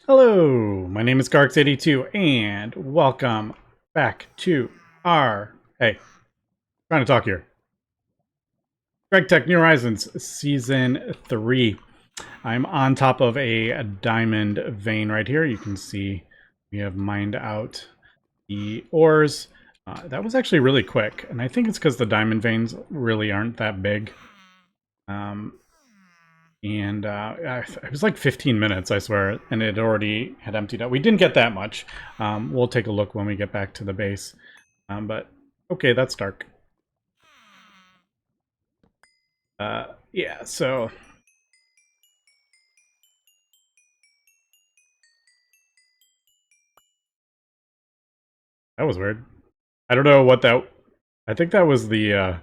Hello, my name is GregTech and welcome back to our, hey, trying to talk here, GregTech New Horizons Season 3. I'm on top of a diamond vein right here. You can see we have mined out the ores. That was actually really quick, and I think it's because the diamond veins really aren't that big. It was like 15 minutes, I swear, and it already had emptied out. We didn't get that much. We'll take a look when we get back to the base. But okay, that's dark. Yeah, so that was weird. I don't know what that. I think that was the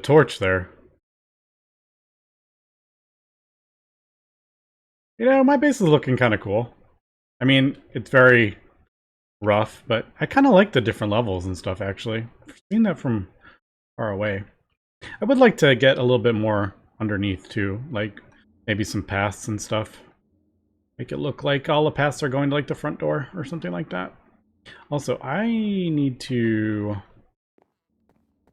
torch there. You know, my base is looking kind of cool. I mean, it's very rough, but I kind of like the different levels and stuff. Actually, seeing that from far away. I would like to get a little bit more underneath too, like maybe some paths and stuff. Make it look like all the paths are going to like the front door or something like that. Also, I need to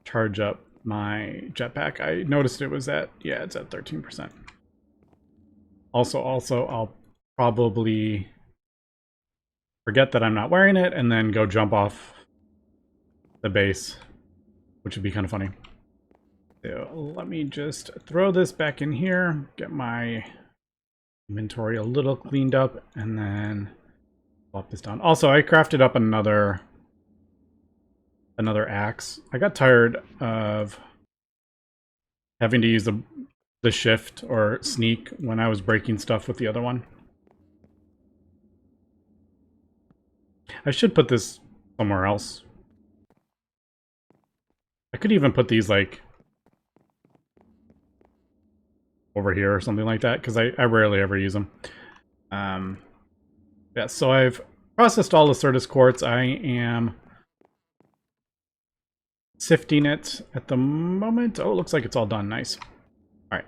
charge up my jetpack. I noticed it was at, yeah, it's at 13%. Also, I'll probably forget that I'm not wearing it and then go jump off the base, which would be kind of funny. So let me just throw this back in here, get my inventory a little cleaned up, and then plop this down. Also, I crafted up another axe. I got tired of having to use the shift or sneak when I was breaking stuff with the other one. I should put this somewhere else. I could even put these like over here or something like that, because I rarely ever use them. Yeah, so I've processed all the Certus quartz. I am sifting it at the moment. Oh, it looks like it's all done. Nice. All right.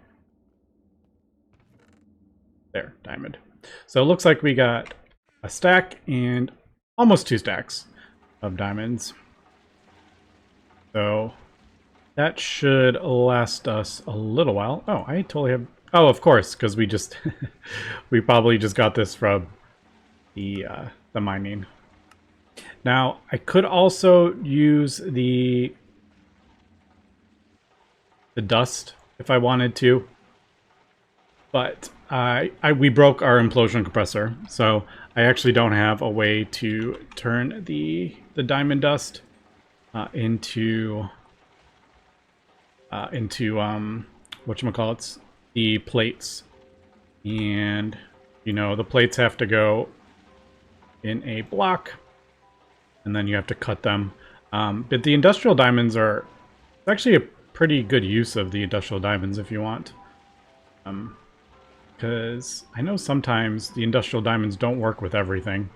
There, diamond. So it looks like we got a stack and almost 2 stacks of diamonds. So that should last us a little while. Oh, I totally have... Oh, of course, because we just... we probably just got this from the mining. Now, I could also use the dust if I wanted to, but we broke our implosion compressor, so I actually don't have a way to turn the diamond dust into whatchamacallits, the plates. And you know, the plates have to go in a block, and then you have to cut them. But the industrial diamonds are actually a pretty good use of the industrial diamonds if you want. Because I know sometimes the industrial diamonds don't work with everything.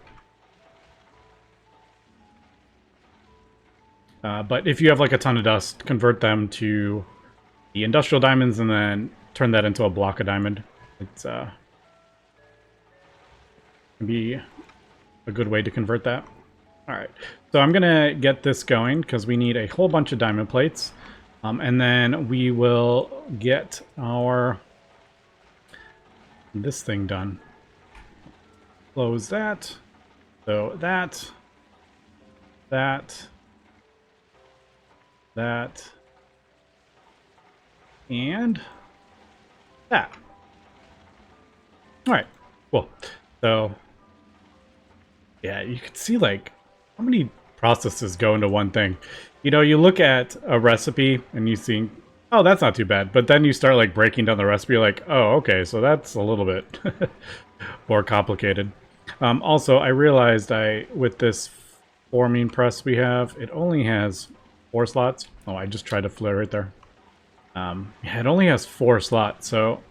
But if you have like a ton of dust, convert them to the industrial diamonds and then turn that into a block of diamond. It's can be a good way to convert that. All right, so I'm gonna get this going because we need a whole bunch of diamond plates, and then we will get our this thing done. Close that. So that, and that. All right, cool. So yeah, you can see like how many processes go into one thing. You know, you look at a recipe and you think, oh, that's not too bad. But then you start like breaking down the recipe, you're like, oh, okay, so that's a little bit more complicated. Also, I realized with this forming press we have, it only has 4 slots. Oh, I just tried to flare right there. Yeah, it only has 4 slots, so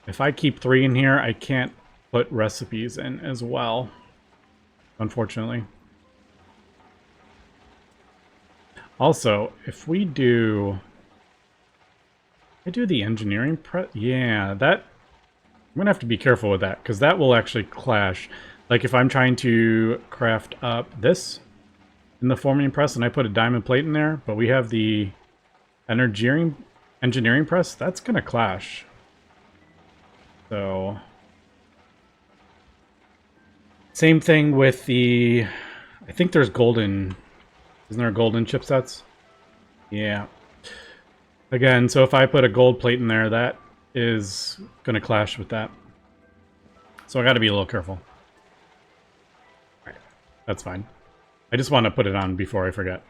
if I keep 3 in here, I can't put recipes in as well, unfortunately. Also, if we do... I do the engineering press... Yeah, that I'm gonna have to be careful with that, because that will actually clash. Like if I'm trying to craft up this in the forming press and I put a diamond plate in there, but we have the engineering press, that's gonna clash. So same thing with the, I think there's golden, isn't there golden chipsets? Yeah. Again, so if I put a gold plate in there, that is gonna clash with that. So I gotta be a little careful. Alright, that's fine. I just want to put it on before I forget.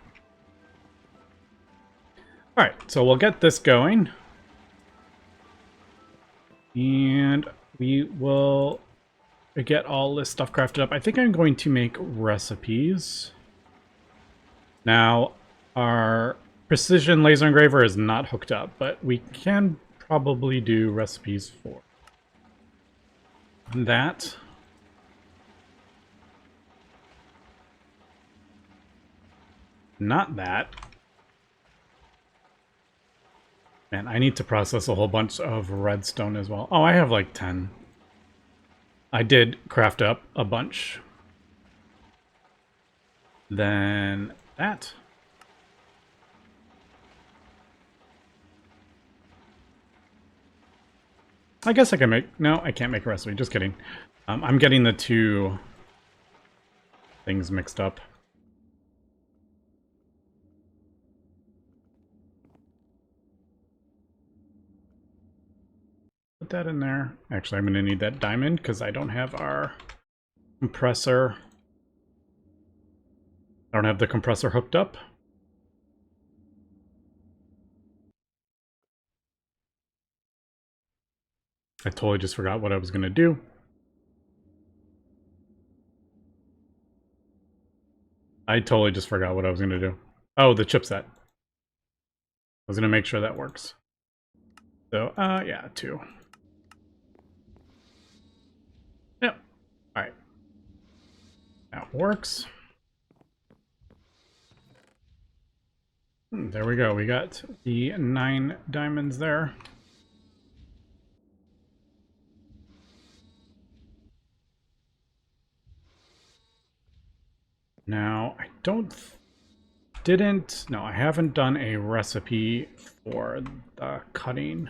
Alright, so we'll get this going. And we will get all this stuff crafted up. I think I'm going to make recipes. Now, our precision laser engraver is not hooked up, but we can probably do recipes for that. Not that. Man, I need to process a whole bunch of redstone as well. Oh, I have like 10. I did craft up a bunch. Then that. I guess I can make... No, I can't make a recipe. Just kidding. I'm getting the two things mixed up. Put that in there. Actually, I'm going to need that diamond because I don't have our compressor. I don't have the compressor hooked up. I totally just forgot what I was going to do. I totally just forgot what I was going to do. Oh, the chipset. I was going to make sure that works. So, yeah, 2. Yep. All right. That works. There we go. We got the 9 diamonds there. Now, I didn't, no, I haven't done a recipe for the cutting.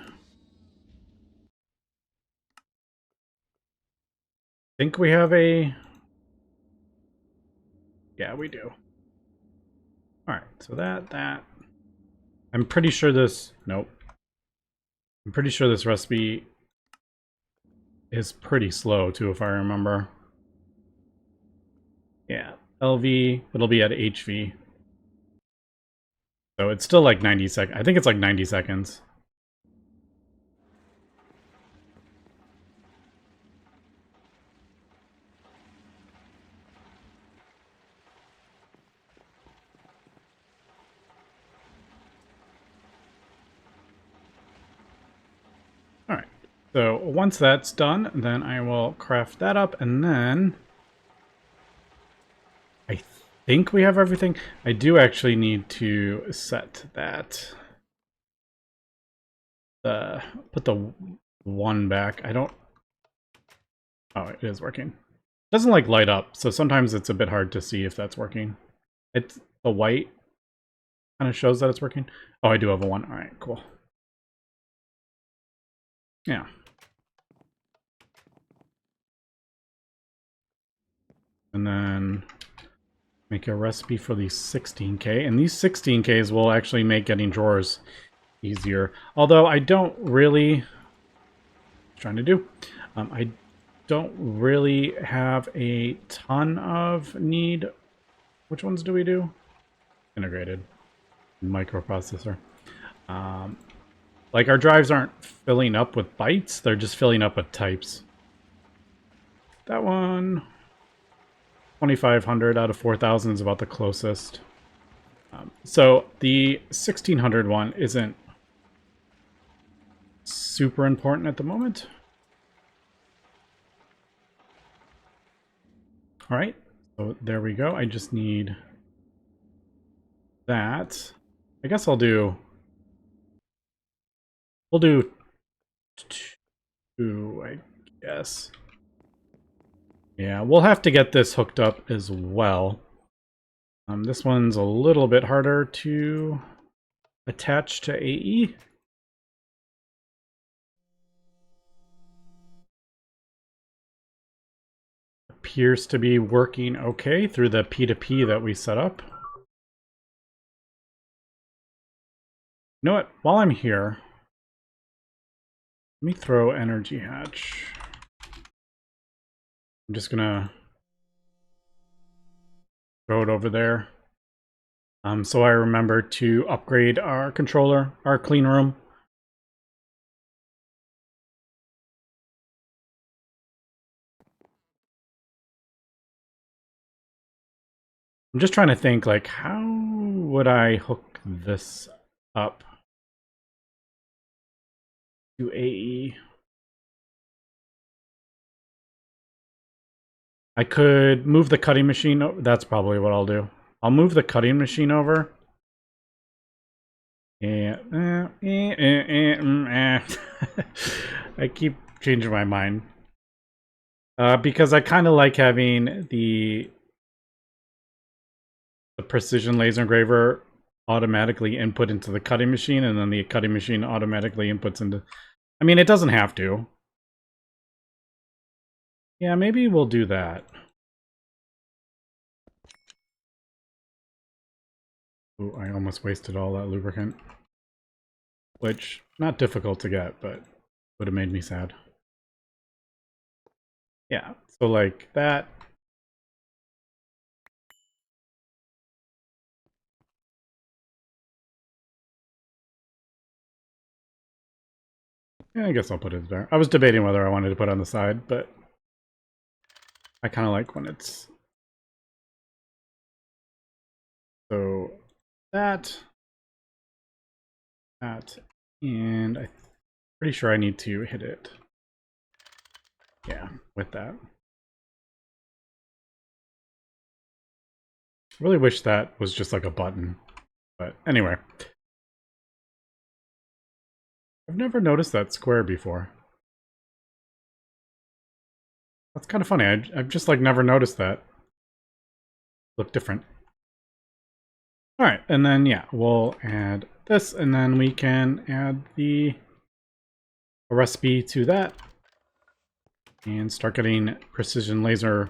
Think we have a, yeah, we do. All right, so that. I'm pretty sure this, nope. I'm pretty sure this recipe is pretty slow too, if I remember. Yeah, LV, it'll be at HV. So it's still like 90 seconds. I think it's like 90 seconds. All right. So once that's done, then I will craft that up, and then I think we have everything. I do actually need to set that. Put the 1 back. I don't. Oh, it is working. It doesn't like light up, so sometimes it's a bit hard to see if that's working. It's the white kind of shows that it's working. Oh, I do have a 1. All right, cool. Yeah. And then make a recipe for the 16K. And these 16Ks will actually make getting drawers easier. Although I don't really... trying to do. I don't really have a ton of need. Which ones do we do? Integrated. Microprocessor. Like our drives aren't filling up with bytes, they're just filling up with types. That one, 2500 out of 4000 is about the closest. So the 1600 one isn't super important at the moment. All right, so there we go. I just need that. I guess we'll do 2, I Yes. Yeah, we'll have to get this hooked up as well. This one's a little bit harder to attach to AE. Appears to be working okay through the P2P that we set up. You know what? While I'm here, let me throw energy hatch. I'm just gonna throw it over there. So I remember to upgrade our controller, our clean room. I'm just trying to think, like, how would I hook this up to AE? I could move the cutting machine over. That's probably what I'll do. I'll move the cutting machine over. And I keep changing my mind. Because I kind of like having the precision laser engraver automatically input into the cutting machine, and then the cutting machine automatically inputs into... I mean, it doesn't have to. Yeah, maybe we'll do that. Ooh, I almost wasted all that lubricant. Which, not difficult to get, but would have made me sad. Yeah, so like that. Yeah, I guess I'll put it there. I was debating whether I wanted to put it on the side, but I kind of like when it's... So that, and I'm pretty sure I need to hit it. Yeah, with that. I really wish that was just like a button, but anyway. I've never noticed that square before. That's kind of funny. I've just like never noticed that. Look different. All right, and then yeah, we'll add this, and then we can add a recipe to that, and start getting precision laser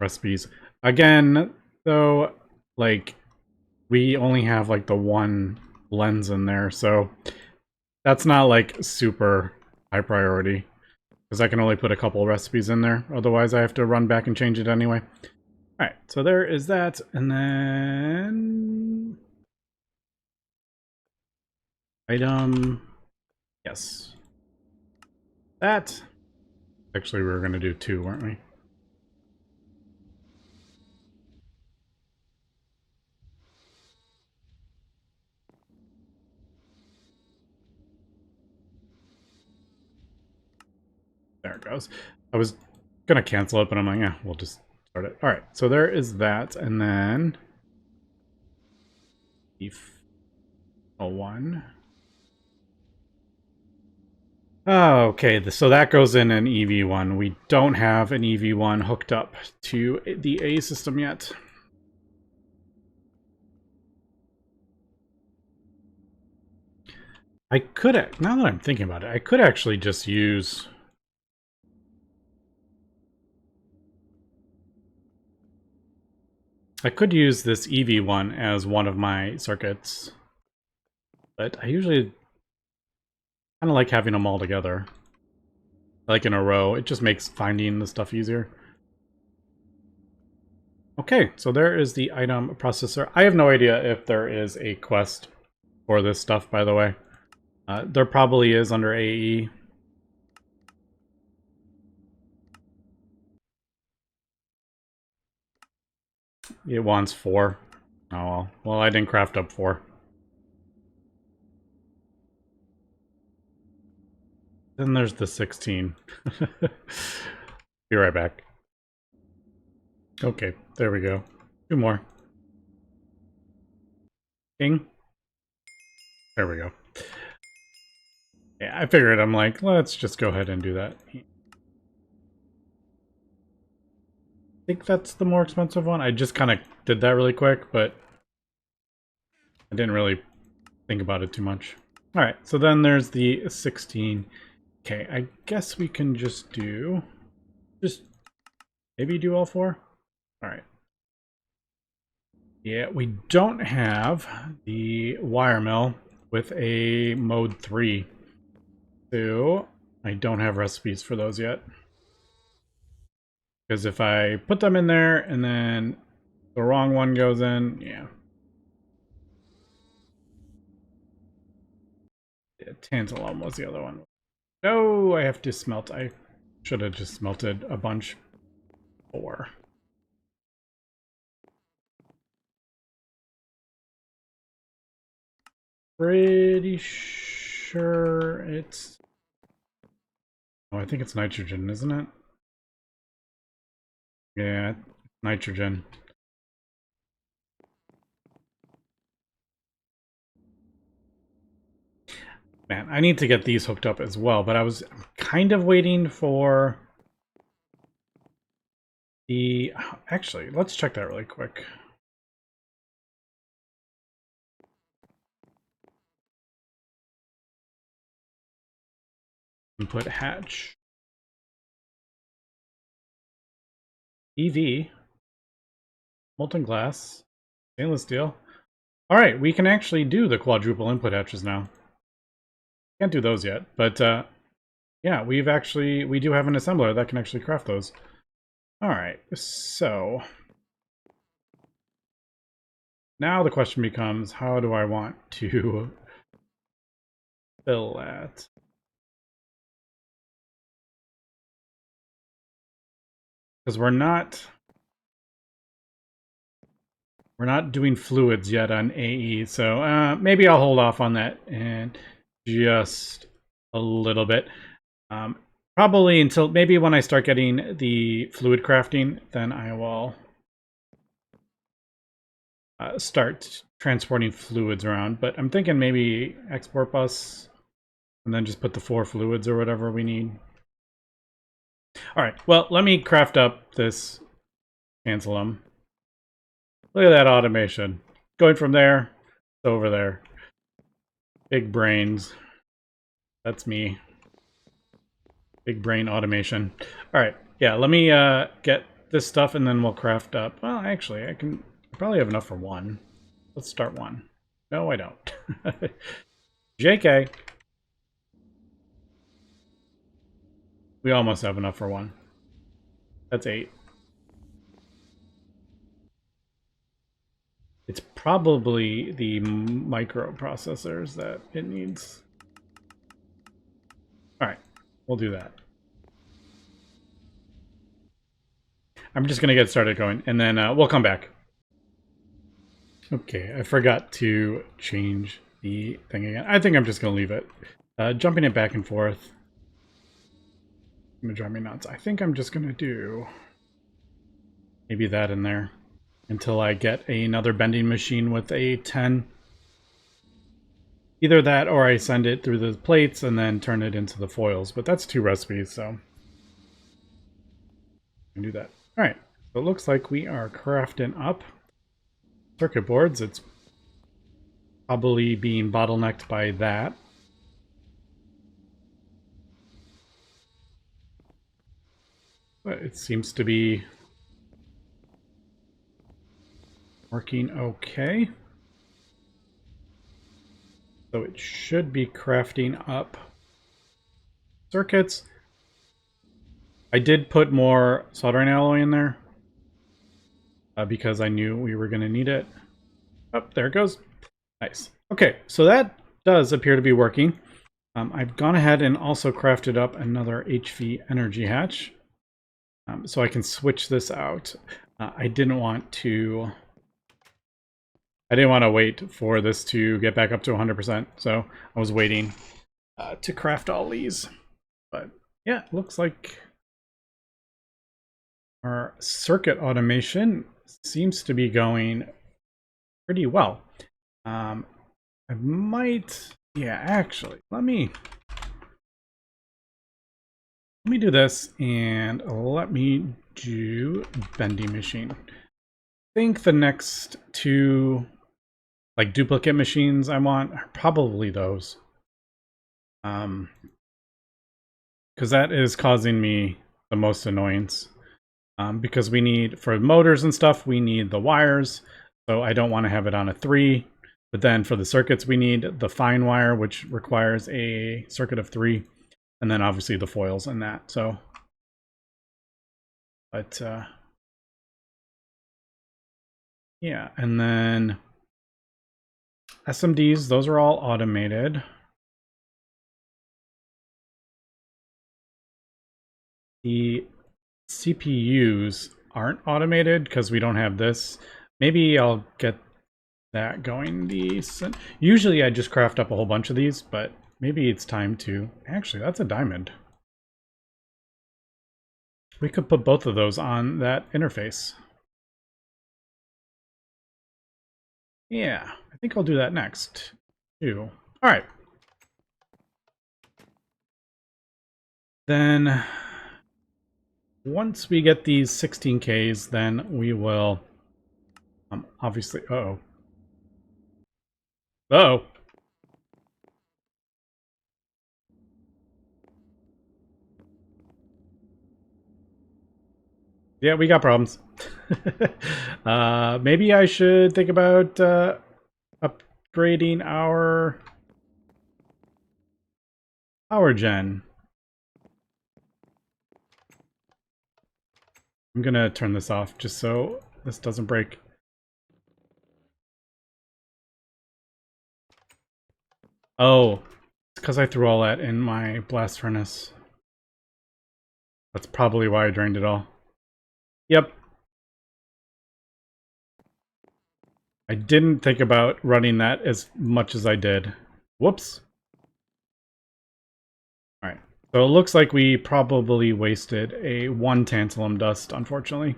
recipes. Again, though, like we only have like the one lens in there, so that's not like super high priority because I can only put a couple recipes in there. Otherwise, I have to run back and change it anyway. All right, so there is that, and then item, yes, that. Actually, we were going to do two, weren't we? There it goes. I was going to cancel it, but I'm like, yeah, we'll just start it. All right, so there is that, and then one. Oh, okay, so that goes in an EV1. We don't have an EV1 hooked up to the A system yet. I could, now that I'm thinking about it, I could actually just use... I could use this EV1 as one of my circuits. But I usually kind of like having them all together. Like in a row. It just makes finding the stuff easier. Okay, so there is the item processor. I have no idea if there is a quest for this stuff, by the way. There probably is under AE. It wants 4. Oh well. Well, I didn't craft up 4. Then there's the 16. Be right back. Okay, there we go. 2 more. Ding. There we go. Yeah, I figured, I'm like, let's just go ahead and do that. think that's the more expensive one. I just kind of did that really quick, but I didn't really think about it too much. All right, so then there's the 16. Okay, I guess we can just maybe do all four. All right. Yeah, we don't have the wire mill with a mode 3. So I don't have recipes for those yet. Because if I put them in there and then the wrong one goes in, yeah. Yeah, tantalum was the other one. No, I have to smelt. I should have just smelted a bunch more. Pretty sure it's... Oh, I think it's nitrogen, isn't it? Yeah, nitrogen. Man, I need to get these hooked up as well, but I was kind of waiting for the... Actually, let's check that really quick. Input hatch. EV. Molten glass. Stainless steel. Alright, we can actually do the quadruple input hatches now. Can't do those yet, but yeah, we do have an assembler that can actually craft those. Alright, so now the question becomes, how do I want to fill that? Because we're not doing fluids yet on AE, so maybe I'll hold off on that and just a little bit. Probably until maybe when I start getting the fluid crafting, then I will start transporting fluids around. But I'm thinking maybe export bus and then just put the 4 fluids or whatever we need. All right, well, let me craft up this tantalum. Look at that automation. Going from there to over there. Big brains. That's me. Big brain automation. All right, yeah, let me get this stuff and then we'll craft up. Well, actually, I probably have enough for one. Let's start one. No, I don't. JK. We almost have enough for one. That's 8. It's probably the microprocessors that it needs. All right, we'll do that. I'm just going to get started going, and then we'll come back. Okay, I forgot to change the thing again. I think I'm just going to leave it. Jumping it back and forth. Gonna drive me nuts. I think I'm just going to do maybe that in there until I get another bending machine with a 10. Either that or I send it through the plates and then turn it into the foils, but that's 2 recipes, so I can do that. All right, so it looks like we are crafting up circuit boards. It's probably being bottlenecked by that. But it seems to be working okay. So it should be crafting up circuits. I did put more soldering alloy in there because I knew we were going to need it. Oh, there it goes. Nice. Okay, so that does appear to be working. I've gone ahead and also crafted up another HV energy hatch. So I can switch this out. I didn't want to wait for this to get back up to 100%, so I was waiting to craft all these. But yeah, looks like our circuit automation seems to be going pretty well. I might, yeah, actually, let me Let me do this, and let me do vending machine. I think the next two, like, duplicate machines I want are probably those. Because that is causing me the most annoyance. Because we need, for motors and stuff, we need the wires. So I don't want to have it on a 3. But then for the circuits, we need the fine wire, which requires a circuit of 3. And then obviously the foils and that. So, but yeah, and then SMDs, those are all automated. The CPUs aren't automated because we don't have this. Maybe I'll get that going. Usually I just craft up a whole bunch of these, but maybe it's time to... Actually, that's a diamond. We could put both of those on that interface. Yeah, I think I'll do that next, too. All right. Then, once we get these 16Ks, then we will... obviously... Uh-oh. Uh-oh. Yeah, we got problems. Maybe I should think about upgrading our power gen. I'm gonna turn this off just so this doesn't break. Oh, it's because I threw all that in my blast furnace. That's probably why I drained it all. Yep. I didn't think about running that as much as I did. Whoops. Alright. So it looks like we probably wasted a 1 tantalum dust, unfortunately.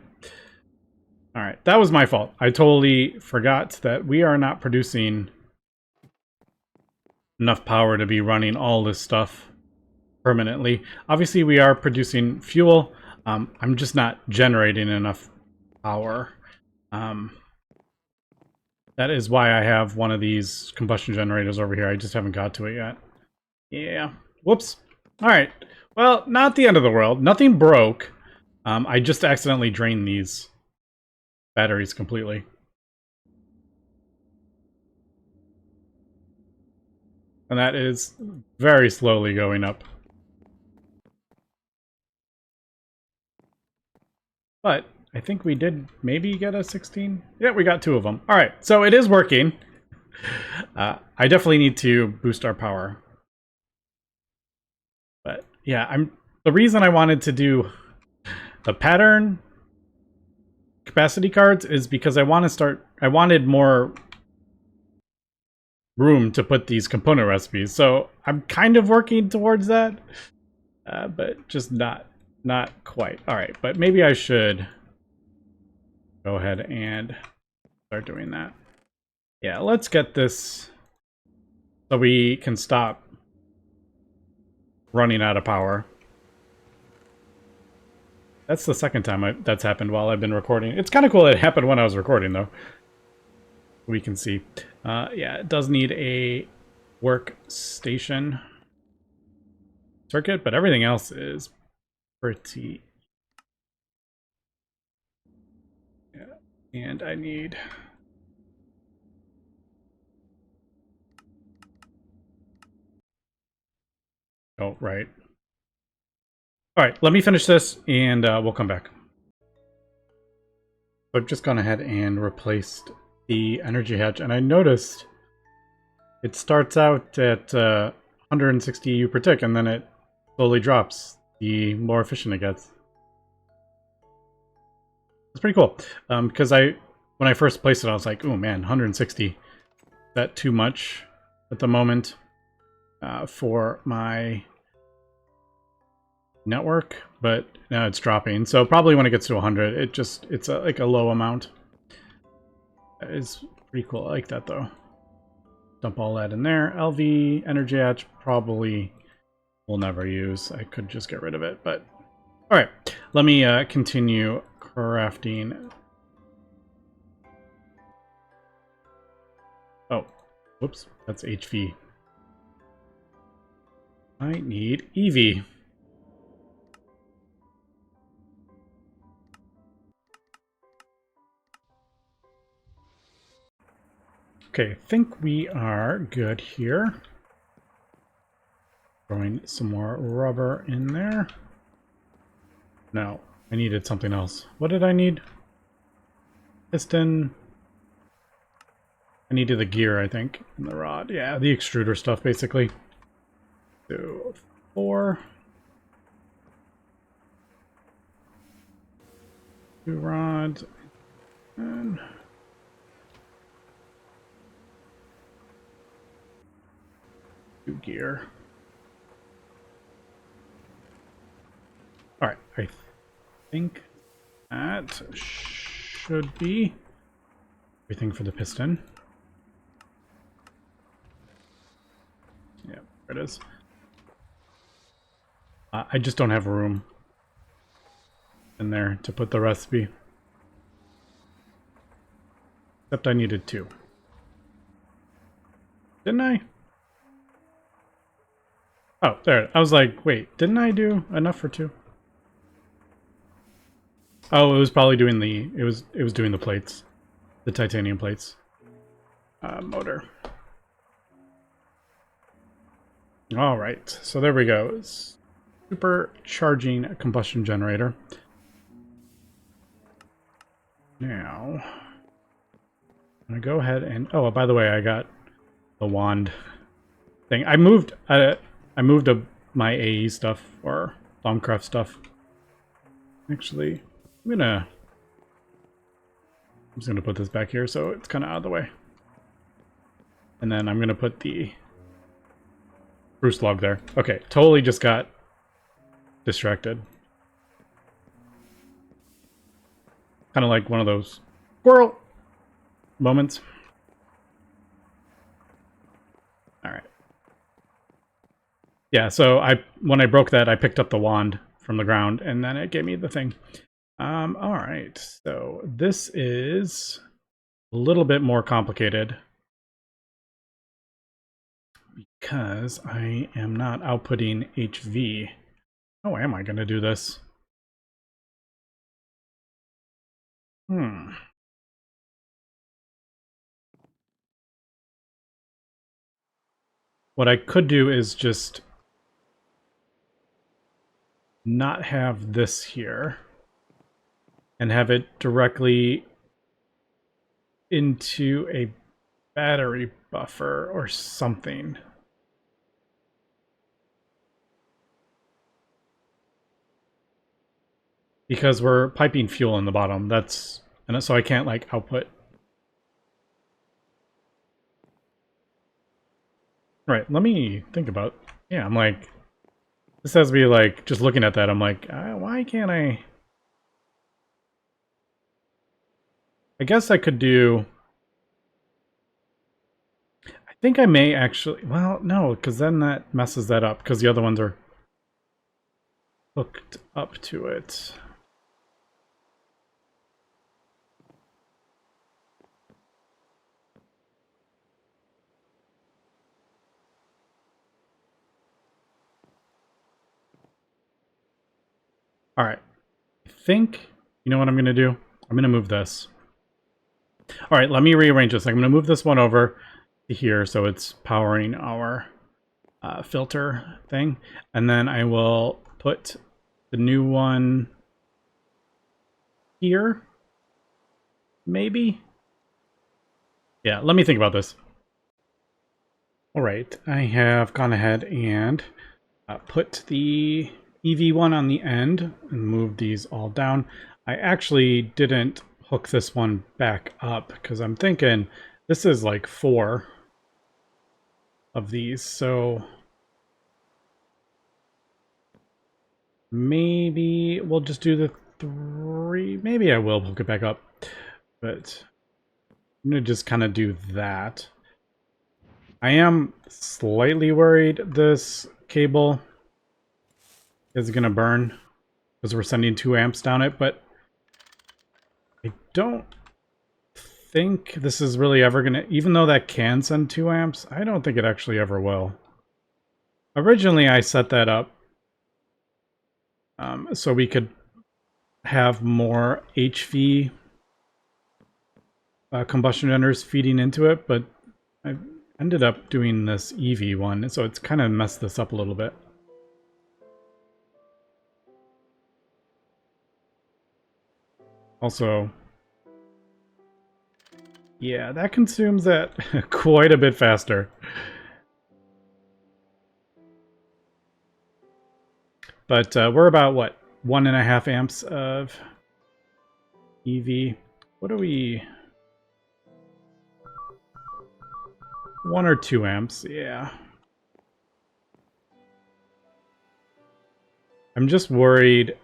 Alright, that was my fault. I totally forgot that we are not producing enough power to be running all this stuff permanently. Obviously, we are producing fuel. I'm just not generating enough power. That is why I have one of these combustion generators over here. I just haven't got to it yet. Yeah. Whoops. All right. Well, not the end of the world. Nothing broke. I just accidentally drained these batteries completely. And that is very slowly going up. But I think we did maybe get a 16. Yeah, we got 2 of them. All right, so it is working. I definitely need to boost our power. But yeah, the reason I wanted to do the pattern capacity cards is because I wanted more room to put these component recipes. So I'm kind of working towards that, but just not quite. All right, but maybe I should go ahead and start doing that. Yeah, let's get this so we can stop running out of power. That's the second time that's happened while I've been recording. It's kind of cool that it happened when I was recording, though. We can see. Yeah, it does need a workstation circuit, but everything else is pretty... Yeah, and I need... Oh, right. All right, let me finish this, and we'll come back. So I've just gone ahead and replaced the energy hatch, and I noticed it starts out at 160 EU per tick, and then it slowly drops the more efficient it gets. It's pretty cool, because when I first placed it, I was like, oh man, 160. Is that too much at the moment for my network? But now it's dropping, so probably when it gets to 100, it's like a low amount. That is pretty cool. I like that though. Dump all that in there. LV energy hatch probably we'll never use. I could just get rid of it, but all right. Let me continue crafting. Oh, whoops, that's HV. I need EV. Okay, I think we are good here. Throwing some more rubber in there. No, I needed something else. What did I need? Piston. I needed the gear, I think, and the rod. Yeah, the extruder stuff, basically. 2, 4. 2 rods. And 2 gear. Alright, I think that should be everything for the piston. Yeah, there it is. I just don't have room in there to put the recipe. Except I needed 2. Didn't I? Oh, there. I was like, wait, didn't I do enough for 2? Oh, it was probably doing the it was doing the plates. The titanium plates. Motor. All right. So there we go. Supercharging combustion generator. Now, I'm gonna go ahead and by the way, I got the wand thing. I moved my AE stuff or Thaumcraft stuff. Actually, I'm just gonna put this back here so it's kind of out of the way, and then I'm gonna put the spruce log there. Okay, totally just got distracted. Kind of like one of those squirrel moments. All right. Yeah, so when I broke that, I picked up the wand from the ground, and then it gave me the thing. All right, so this is a little bit more complicated because I am not outputting HV. How am I going to do this? What I could do is just not have this here and have it directly into a battery buffer or something. Because we're piping fuel in the bottom, and so I can't like output. Right, let me think about. Yeah, I'm like, this has to be like just looking at that. I'm like, why can't I? I guess I could do. I think I may actually. Well, no, because then that messes that up because the other ones are hooked up to it. All right. I think, you know what I'm going to do? I'm going to move this. All right, let me rearrange this. I'm going to move this one over to here so it's powering our filter thing. And then I will put the new one here. Maybe? Yeah, let me think about this. All right, I have gone ahead and put the EV1 on the end and moved these all down. I actually didn't hook this one back up because I'm thinking this is like 4 of these, so maybe we'll just do the 3. Maybe I will hook it back up, but I'm gonna just kind of do that. I am slightly worried this cable is going to burn because we're sending 2 amps down it, but I don't think this is really ever going to, even though that can send 2 amps, I don't think it actually ever will. Originally, I set that up so we could have more HV combustion enders feeding into it, but I ended up doing this EV one, so it's kind of messed this up a little bit. Also, yeah, that consumes that quite a bit faster. But we're about, what, 1.5 amps of EV. What are we? 1 or 2 amps, yeah. I'm just worried,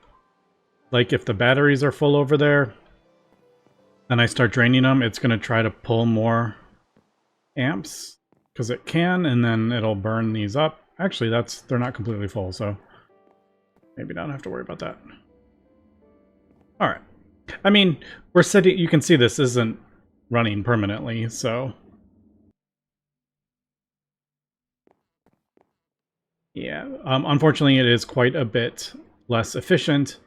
like, if the batteries are full over there, and I start draining them, it's going to try to pull more amps, because it can, and then it'll burn these up. Actually, they're not completely full, so maybe don't have to worry about that. All right. I mean, we're setting, you can see this isn't running permanently, so yeah. Unfortunately, it is quite a bit less efficient.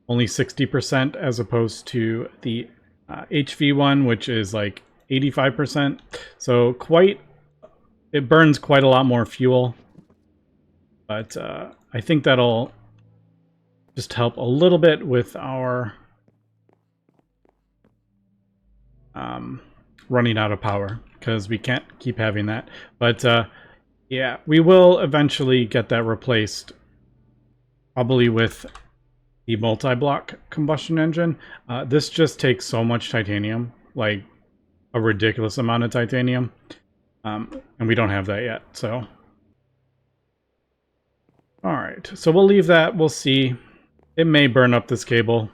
Only 60% as opposed to the HV one, which is like 85%. So it burns quite a lot more fuel. But I think that'll just help a little bit with our running out of power, because we can't keep having that. But yeah, we will eventually get that replaced, probably with the multi-block combustion engine. This just takes so much titanium, like a ridiculous amount of titanium, and we don't have that yet. So, all right, so we'll leave that. We'll see. It may burn up this cable,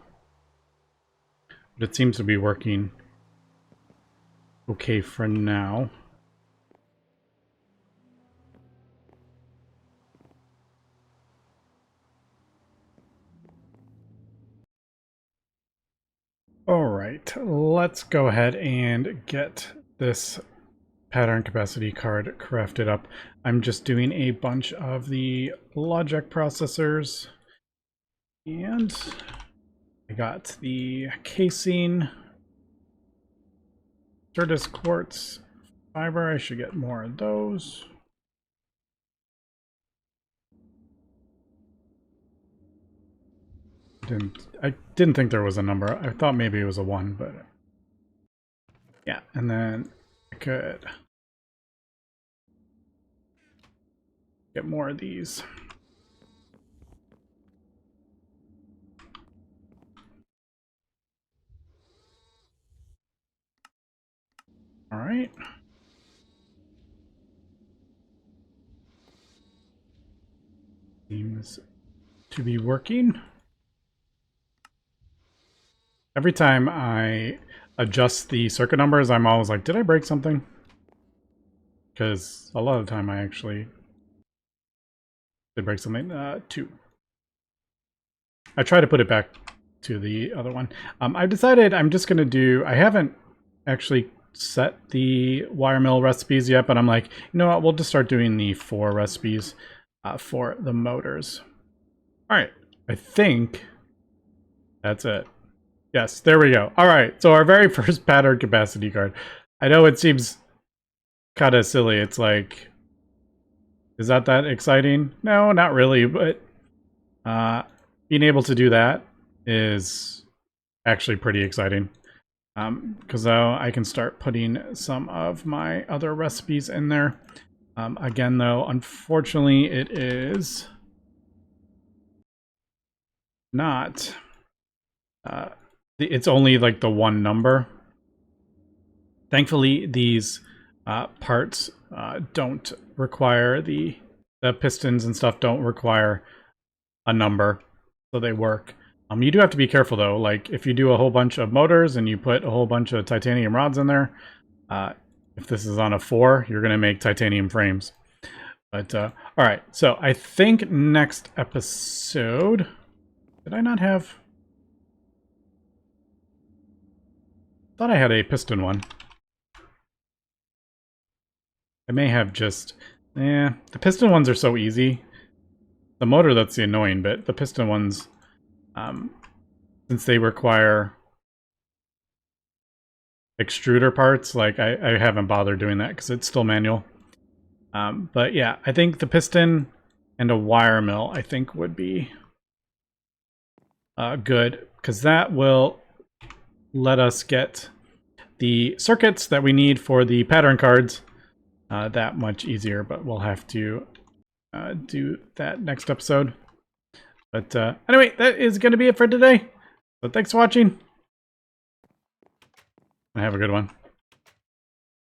but it seems to be working okay for now. All right, let's go ahead and get this pattern capacity card crafted up. I'm just doing a bunch of the logic processors, and I got the casing, Certus quartz fiber. I should get more of those. I didn't think there was a number. I thought maybe it was a 1, but yeah. And then I could get more of these. All right. Seems to be working. Every time I adjust the circuit numbers, I'm always like, did I break something? Because a lot of the time I actually did break something. 2. I try to put it back to the other one. I've decided I'm just going to do, I haven't actually set the wire mill recipes yet, but I'm like, you know what, we'll just start doing the 4 recipes for the motors. All right, I think that's it. Yes, there we go. All right, so our very first pattern capacity card. I know it seems kind of silly. It's like, is that exciting? No, not really, but being able to do that is actually pretty exciting. Because now I can start putting some of my other recipes in there. Again, though, unfortunately, it is not... it's only like the 1 number. Thankfully, these parts don't require the pistons and stuff don't require a number, so they work. You do have to be careful though. Like if you do a whole bunch of motors and you put a whole bunch of titanium rods in there, if this is on a 4, you're going to make titanium frames. But all All right, so I think next episode... Did I not have... Thought I had a piston one. I may have just... the piston ones are so easy. The motor, that's the annoying bit. The piston ones, since they require extruder parts, like I haven't bothered doing that because it's still manual. But yeah, I think the piston and a wire mill, I think, would be good, because that will let us get the circuits that we need for the pattern cards that much easier, but we'll have to do that next episode. But anyway, that is going to be it for today. So thanks for watching, and have a good one.